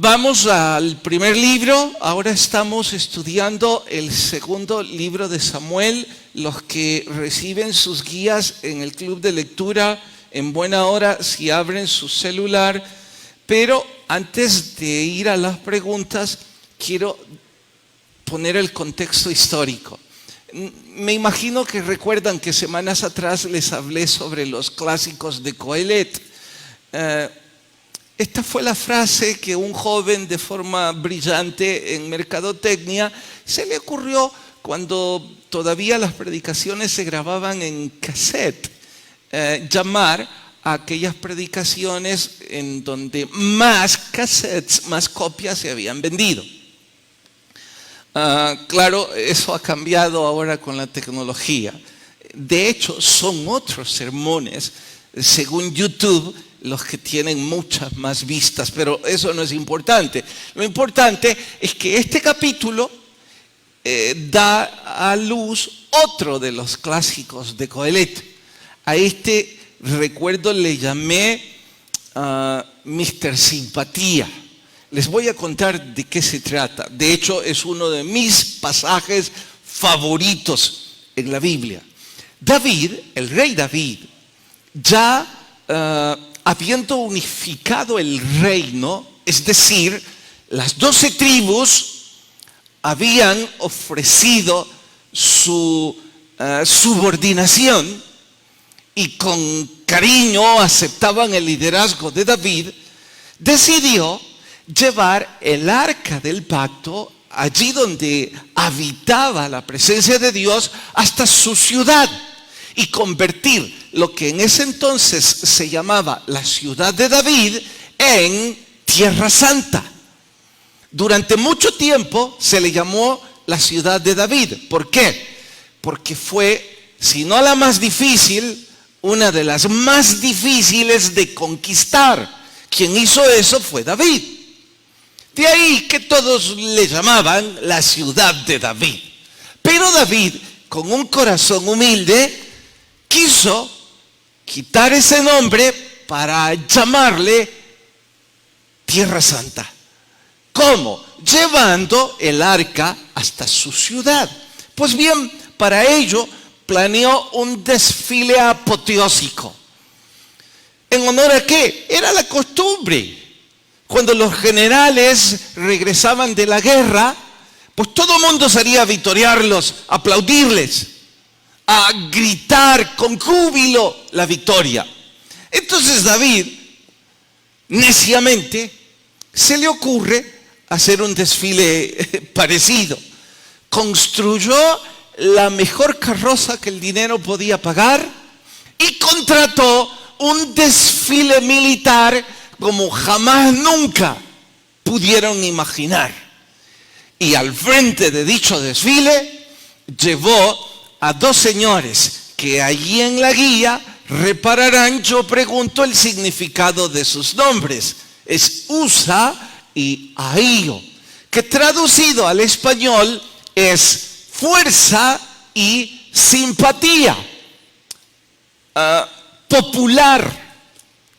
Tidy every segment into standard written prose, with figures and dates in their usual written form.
Vamos al primer libro. Ahora estamos estudiando el segundo libro de Samuel. Los que reciben sus guías en el club de lectura, en buena hora si abren su celular. Pero antes de ir a las preguntas, quiero poner el contexto histórico. Me imagino que recuerdan que semanas atrás les hablé sobre los clásicos de Coelet. Esta fue la frase que un joven de forma brillante en mercadotecnia se le ocurrió cuando todavía las predicaciones se grababan en cassette, llamar a aquellas predicaciones en donde más cassettes, más copias se habían vendido. Claro, eso ha cambiado ahora con la tecnología. De hecho, son otros sermones, según YouTube, los que tienen muchas más vistas, pero eso no es importante. Lo importante es que este capítulo da a luz otro de los clásicos de Coelet. A este recuerdo le llamé Mr. Simpatía. Les voy a contar de qué se trata. De hecho, es uno de mis pasajes favoritos en la Biblia. David, el rey David, ya habiendo unificado el reino, es decir, las 12 tribus habían ofrecido su subordinación y con cariño aceptaban el liderazgo de David, decidió llevar el arca del pacto allí donde habitaba la presencia de Dios hasta su ciudad y convertir lo que en ese entonces se llamaba la ciudad de David en Tierra Santa. Durante mucho tiempo se le llamó la ciudad de David. ¿Por qué? Porque fue, si no la más difícil, una de las más difíciles de conquistar. Quien hizo eso fue David. De ahí que todos le llamaban la ciudad de David. Pero David, con un corazón humilde, quiso quitar ese nombre para llamarle Tierra Santa. ¿Cómo? Llevando el arca hasta su ciudad. Pues bien, para ello planeó un desfile apoteósico. ¿En honor a qué? Era la costumbre. Cuando los generales regresaban de la guerra, pues todo el mundo salía a victoriarlos, a aplaudirles, a gritar con júbilo la victoria. Entonces David, neciamente, se le ocurre hacer un desfile parecido. Construyó la mejor carroza que el dinero podía pagar y contrató un desfile militar como jamás nunca pudieron imaginar. Y al frente de dicho desfile llevó a 2 señores que allí en la guía repararán, yo pregunto el significado de sus nombres. Es Usa y Ahío, que traducido al español es fuerza y simpatía. Popular.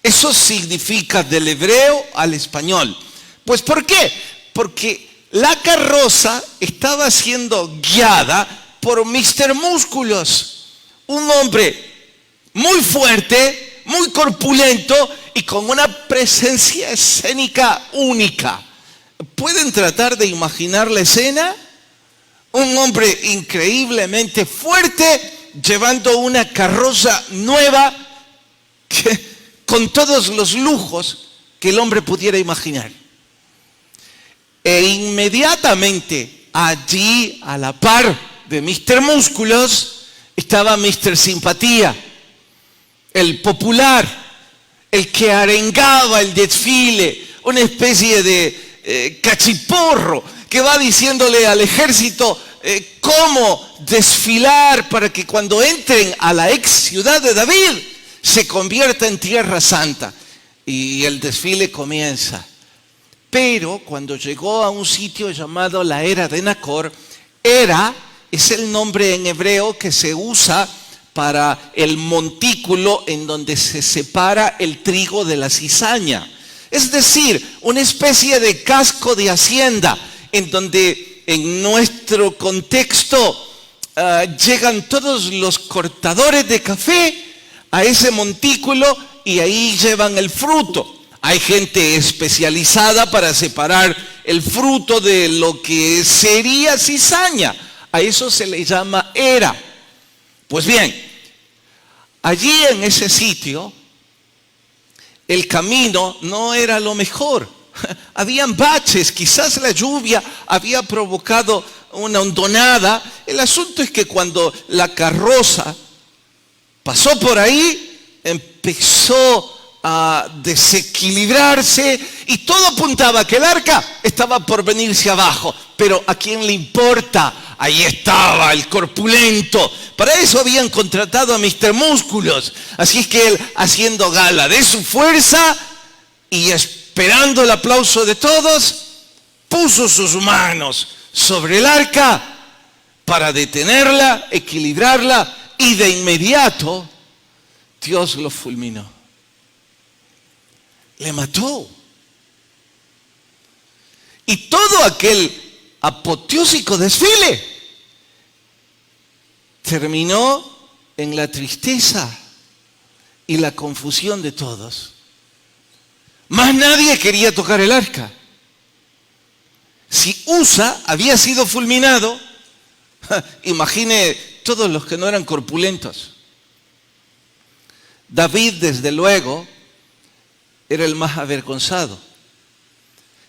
Eso significa del hebreo al español. Pues ¿por qué? Porque la carroza estaba siendo guiada por Mr. Músculos, un hombre muy fuerte, muy corpulento y con una presencia escénica única. ¿Pueden tratar de imaginar la escena? Un hombre increíblemente fuerte llevando una carroza nueva con todos los lujos que el hombre pudiera imaginar. E inmediatamente allí, a la par de Mr. Músculos, estaba Mr. Simpatía, el popular, el que arengaba el desfile, una especie de cachiporro que va diciéndole al ejército cómo desfilar para que cuando entren a la ex ciudad de David se convierta en Tierra Santa. Y el desfile comienza. Pero cuando llegó a un sitio llamado la Era de Nacor, Era es el nombre en hebreo que se usa para el montículo en donde se separa el trigo de la cizaña. Es decir, una especie de casco de hacienda en donde en nuestro contexto llegan todos los cortadores de café a ese montículo y ahí llevan el fruto. Hay gente especializada para separar el fruto de lo que sería cizaña. A eso se le llama era. Pues bien, allí en ese sitio, el camino no era lo mejor. Habían baches, quizás la lluvia había provocado una hondonada. El asunto es que cuando la carroza pasó por ahí, empezó a desequilibrarse y todo apuntaba que el arca estaba por venirse abajo. Pero ¿a quién le importa? Ahí estaba el corpulento. Para eso habían contratado a Mr. Músculos. Así es que él, haciendo gala de su fuerza y esperando el aplauso de todos, puso sus manos sobre el arca para detenerla, equilibrarla, y de inmediato Dios lo fulminó. Le mató. Y todo aquel apoteósico desfile terminó en la tristeza y la confusión de todos. Más nadie quería tocar el arca. Si Usa había sido fulminado, imagine todos los que no eran corpulentos. David, desde luego, era el más avergonzado.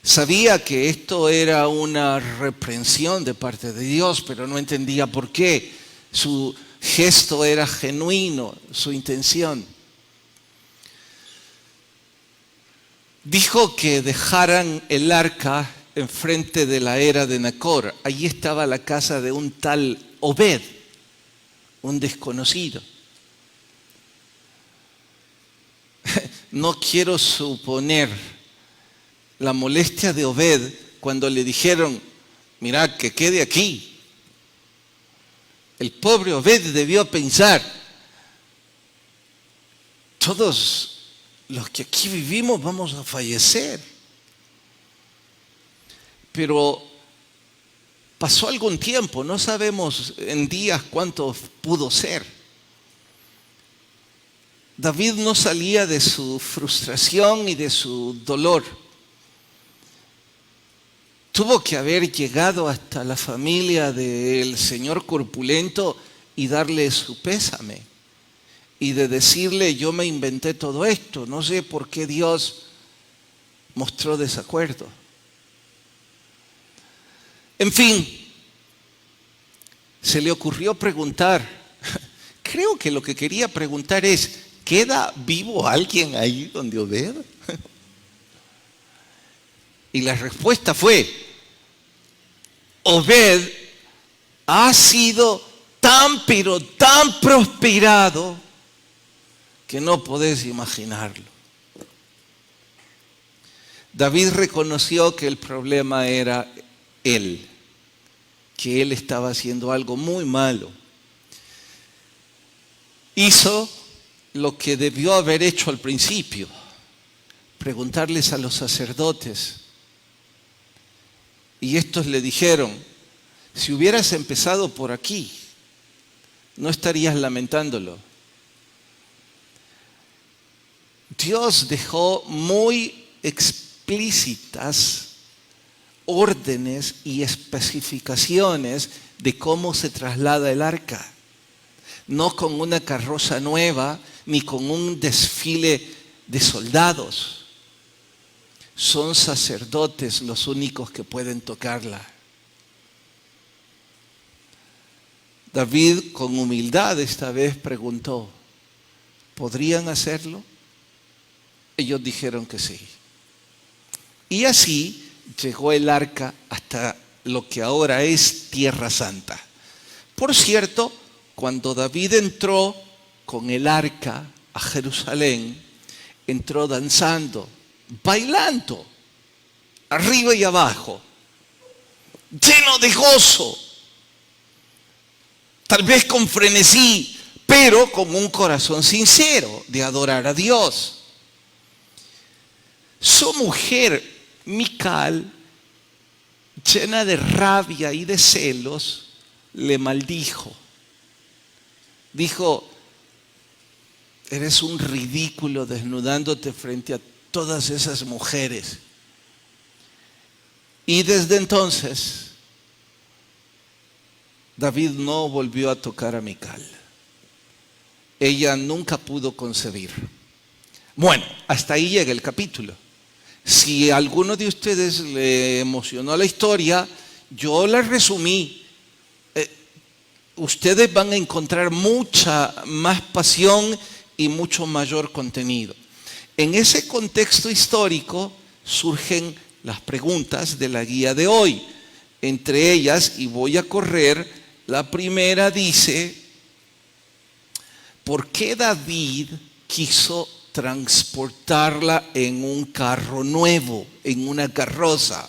Sabía que esto era una reprensión de parte de Dios, pero no entendía por qué. Su gesto era genuino, su intención. Dijo que dejaran el arca enfrente de la era de Nacor. Allí estaba la casa de un tal Obed, un desconocido. No quiero suponer la molestia de Obed cuando le dijeron, mira, que quede aquí. El pobre Obed debió pensar, todos los que aquí vivimos vamos a fallecer. Pero pasó algún tiempo, no sabemos en días cuánto pudo ser. David no salía de su frustración y de su dolor. Tuvo que haber llegado hasta la familia del señor corpulento y darle su pésame. Y de decirle, yo me inventé todo esto, no sé por qué Dios mostró desacuerdo. En fin, se le ocurrió preguntar. Creo que lo que quería preguntar es, ¿queda vivo alguien ahí donde Obed? Y la respuesta fue, Obed ha sido tan pero tan prosperado que no podés imaginarlo. David reconoció que el problema era él, que él estaba haciendo algo muy malo. Hizo lo que debió haber hecho al principio, preguntarles a los sacerdotes. Y estos le dijeron, si hubieras empezado por aquí, no estarías lamentándolo. Dios dejó muy explícitas órdenes y especificaciones de cómo se traslada el arca. No con una carroza nueva, ni con un desfile de soldados. Son sacerdotes los únicos que pueden tocarla. David, con humildad esta vez, preguntó, ¿podrían hacerlo? Ellos dijeron que sí. Y así llegó el arca hasta lo que ahora es Tierra Santa. Por cierto, cuando David entró con el arca a Jerusalén, entró danzando, bailando, arriba y abajo, lleno de gozo, tal vez con frenesí, pero con un corazón sincero de adorar a Dios. Su mujer, Mical, llena de rabia y de celos, le maldijo. Dijo: eres un ridículo desnudándote frente a todas esas mujeres. Y desde entonces, David no volvió a tocar a Mical. Ella nunca pudo concebir. Bueno, hasta ahí llega el capítulo. Si a alguno de ustedes le emocionó la historia, yo la resumí. Ustedes van a encontrar mucha más pasión y mucho mayor contenido. En ese contexto histórico surgen las preguntas de la guía de hoy. Entre ellas, y voy a correr, la primera dice: ¿por qué David quiso transportarla en un carro nuevo, en una carroza?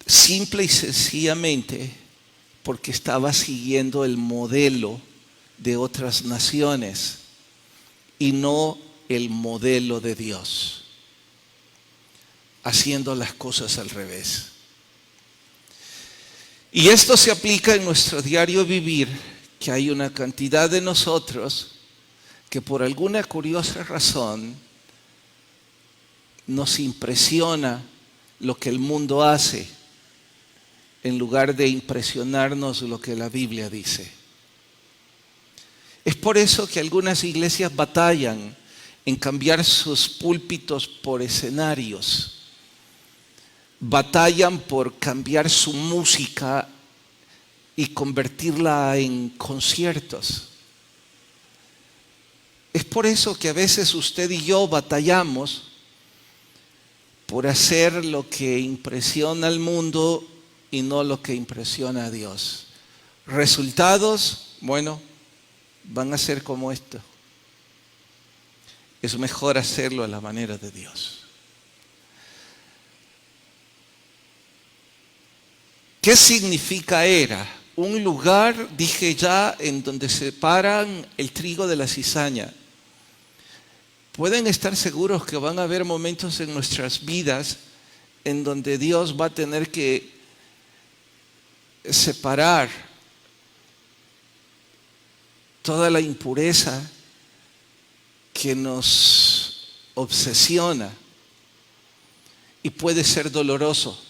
Simple y sencillamente porque estaba siguiendo el modelo de otras naciones y no el modelo de Dios, haciendo las cosas al revés. Y esto se aplica en nuestro diario vivir, que hay una cantidad de nosotros que por alguna curiosa razón nos impresiona lo que el mundo hace, en lugar de impresionarnos lo que la Biblia dice. Es por eso que algunas iglesias batallan en cambiar sus púlpitos por escenarios. Batallan por cambiar su música y convertirla en conciertos. Es por eso que a veces usted y yo batallamos por hacer lo que impresiona al mundo y no lo que impresiona a Dios. Resultados, bueno, van a ser como esto. Es mejor hacerlo a la manera de Dios. ¿Qué significa era? Un lugar, dije ya, en donde separan el trigo de la cizaña. Pueden estar seguros que van a haber momentos en nuestras vidas en donde Dios va a tener que separar toda la impureza que nos obsesiona, y puede ser doloroso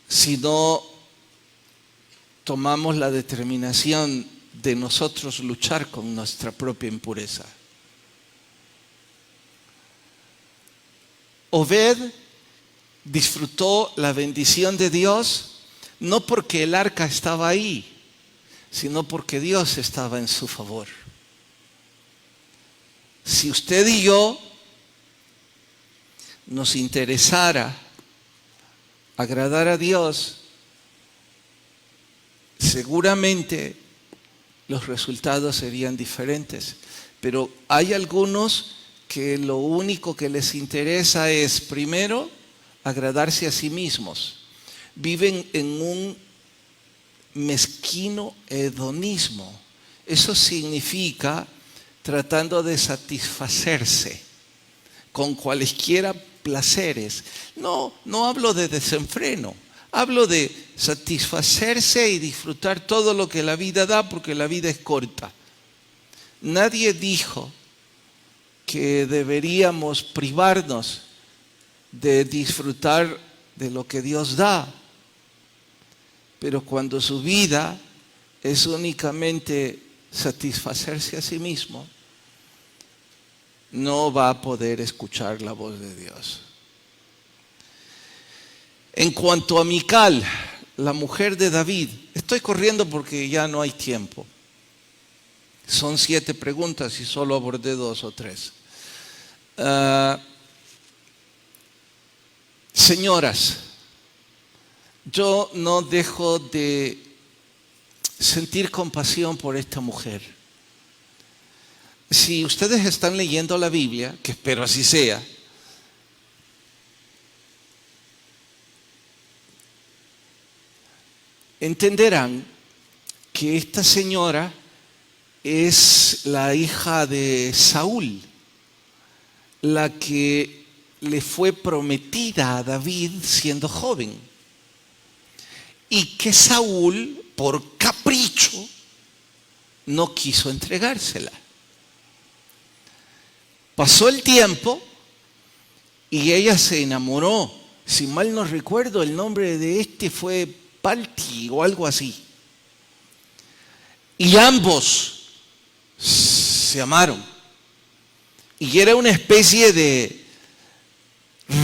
si no tomamos la determinación de nosotros luchar con nuestra propia impureza. Obed disfrutó la bendición de Dios no porque el arca estaba ahí, sino porque Dios estaba en su favor. Si usted y yo nos interesara agradar a Dios, seguramente los resultados serían diferentes. Pero hay algunos que lo único que les interesa es, primero, agradarse a sí mismos. Viven en un mezquino hedonismo. Eso significa tratando de satisfacerse con cualesquiera placeres. No hablo de desenfreno, hablo de satisfacerse y disfrutar todo lo que la vida da, porque la vida es corta. Nadie dijo que deberíamos privarnos de disfrutar de lo que Dios da, pero cuando su vida es únicamente satisfacerse a sí mismo, no va a poder escuchar la voz de Dios. En cuanto a Mical, la mujer de David, estoy corriendo porque ya no hay tiempo. Son 7 preguntas y solo abordé 2 o 3. Señoras, yo no dejo de sentir compasión por esta mujer. Si ustedes están leyendo la Biblia, que espero así sea, entenderán que esta señora es la hija de Saúl. la que le fue prometida a David siendo joven, y que Saúl, por capricho, no quiso entregársela. Pasó el tiempo y ella se enamoró. Si mal no recuerdo, el nombre de este fue Palti o algo así. Y ambos se amaron. Y era una especie de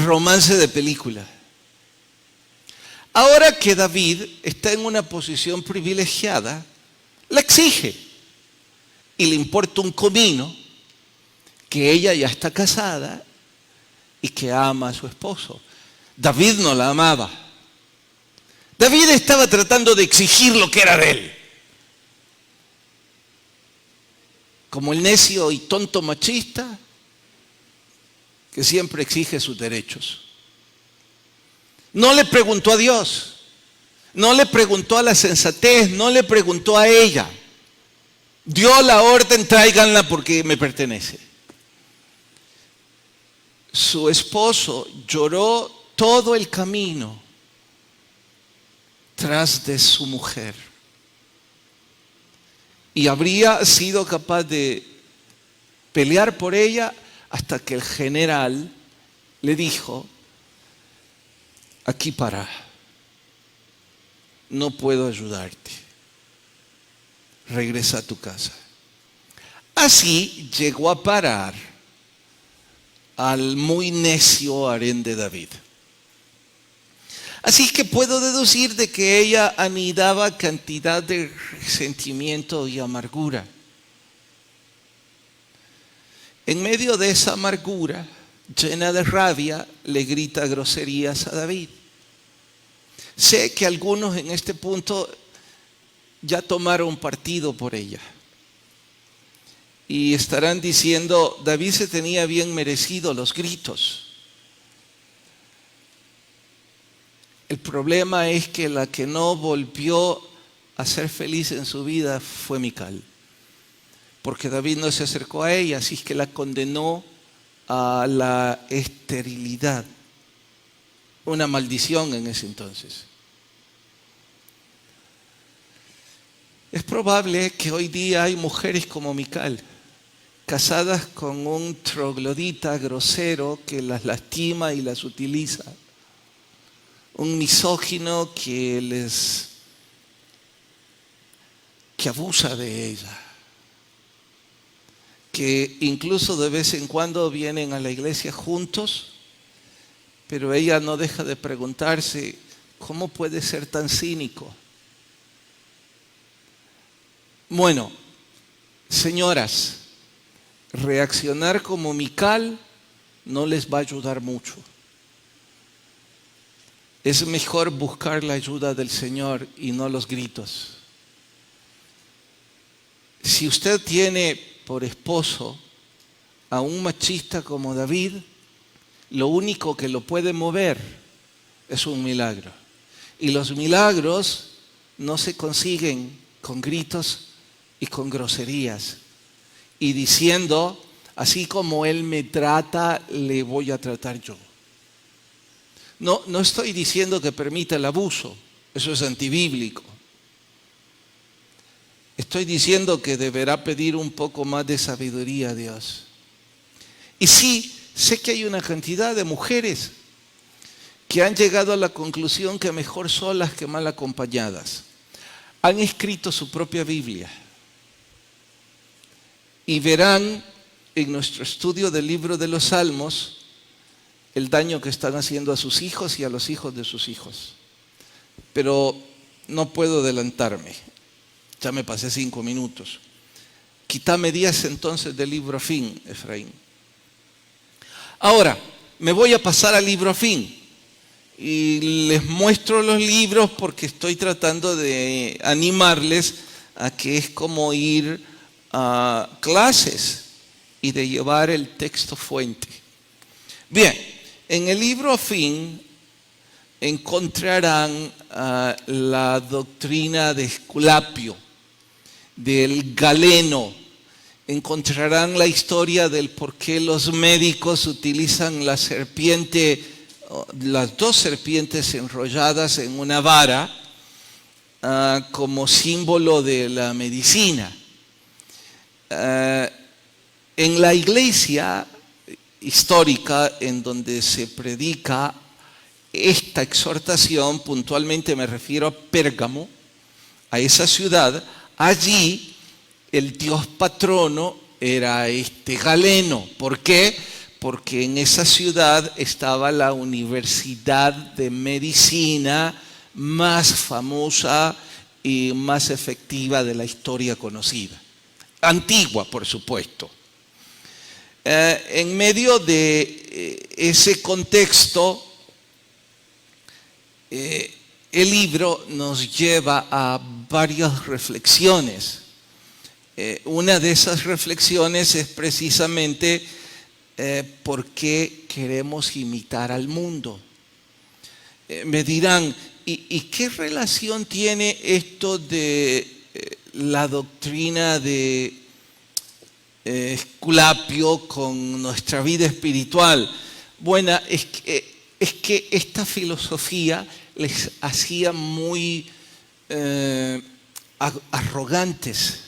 romance de película. Ahora que David está en una posición privilegiada, la exige. Y le importa un comino que ella ya está casada y que ama a su esposo. David no la amaba. David estaba tratando de exigir lo que era de él. Como el necio y tonto machista que siempre exige sus derechos. No le preguntó a Dios, no le preguntó a la sensatez, no le preguntó a ella. Dio la orden, tráiganla porque me pertenece. Su esposo lloró todo el camino tras de su mujer. Y habría sido capaz de pelear por ella hasta que el general le dijo: aquí para, no puedo ayudarte, regresa a tu casa. Así llegó a parar al muy necio harén de David. Así que puedo deducir de que ella anidaba cantidad de resentimiento y amargura. En medio de esa amargura, llena de rabia, le grita groserías a David. Sé que algunos en este punto ya tomaron partido por ella. Y estarán diciendo: David se tenía bien merecido los gritos. El problema es que la que no volvió a ser feliz en su vida fue Mical. Porque David no se acercó a ella, así que la condenó a la esterilidad. Una maldición en ese entonces. Es probable que hoy día hay mujeres como Mical, casadas con un troglodita grosero que las lastima y las utiliza. Un misógino que abusa de ella. Que incluso de vez en cuando vienen a la iglesia juntos, pero ella no deja de preguntarse: ¿cómo puede ser tan cínico? Bueno, señoras, reaccionar como Mical no les va a ayudar mucho. Es mejor buscar la ayuda del Señor y no los gritos. Si usted tiene por esposo a un machista como David, lo único que lo puede mover es un milagro. Y los milagros no se consiguen con gritos y con groserías. Y diciendo: así como él me trata, le voy a tratar yo. No estoy diciendo que permita el abuso, eso es antibíblico. Estoy diciendo que deberá pedir un poco más de sabiduría a Dios. Y sí, sé que hay una cantidad de mujeres que han llegado a la conclusión que mejor solas que mal acompañadas. Han escrito su propia Biblia. Y verán en nuestro estudio del libro de los Salmos el daño que están haciendo a sus hijos y a los hijos de sus hijos. Pero no puedo adelantarme. Ya me pasé 5 minutos. Quítame 10 entonces del libro Fin, Efraín. Ahora, me voy a pasar al libro Fin. Y les muestro los libros porque estoy tratando de animarles a que es como ir a clases y de llevar el texto fuente. Bien, en el libro Fin encontrarán la doctrina de Esculapio, del Galeno, encontrarán la historia del por qué los médicos utilizan la serpiente, las dos serpientes enrolladas en una vara, como símbolo de la medicina. En la iglesia histórica en donde se predica esta exhortación, puntualmente me refiero a Pérgamo, a esa ciudad, allí el dios patrono era Galeno. ¿Por qué? Porque en esa ciudad estaba la universidad de medicina más famosa y más efectiva de la historia conocida. Antigua, por supuesto. En medio de ese contexto, el libro nos lleva a varias reflexiones. Una de esas reflexiones es precisamente por qué queremos imitar al mundo. Me dirán, ¿y qué relación tiene esto de la doctrina de Esculapio con nuestra vida espiritual? Bueno, es que esta filosofía les hacía muy arrogantes,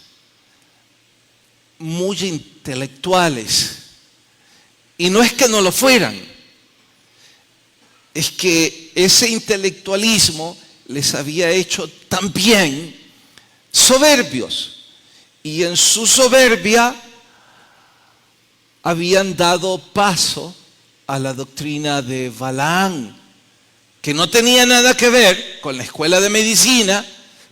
muy intelectuales. Y no es que no lo fueran, es que ese intelectualismo les había hecho también soberbios. Y en su soberbia habían dado paso a la doctrina de Balaam, que no tenía nada que ver con la escuela de medicina,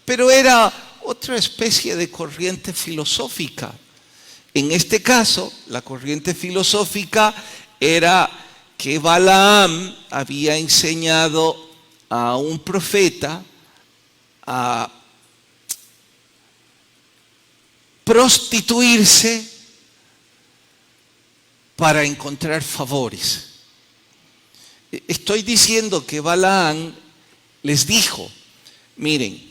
pero era otra especie de corriente filosófica. En este caso, la corriente filosófica era que Balaam había enseñado a un profeta a prostituirse para encontrar favores. Estoy diciendo que Balaam les dijo, miren,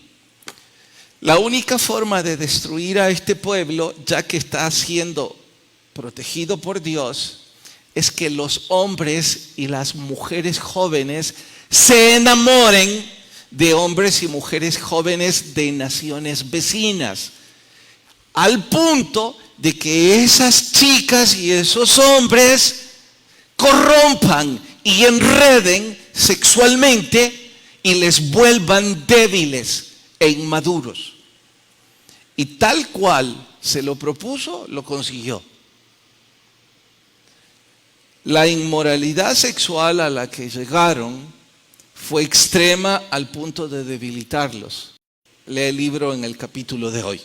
la única forma de destruir a este pueblo, ya que está siendo protegido por Dios, es que los hombres y las mujeres jóvenes se enamoren de hombres y mujeres jóvenes de naciones vecinas, al punto de que esas chicas y esos hombres corrompan y enreden sexualmente y les vuelvan débiles e inmaduros. Y tal cual se lo propuso, lo consiguió. La inmoralidad sexual a la que llegaron fue extrema al punto de debilitarlos. Lee el libro en el capítulo de hoy.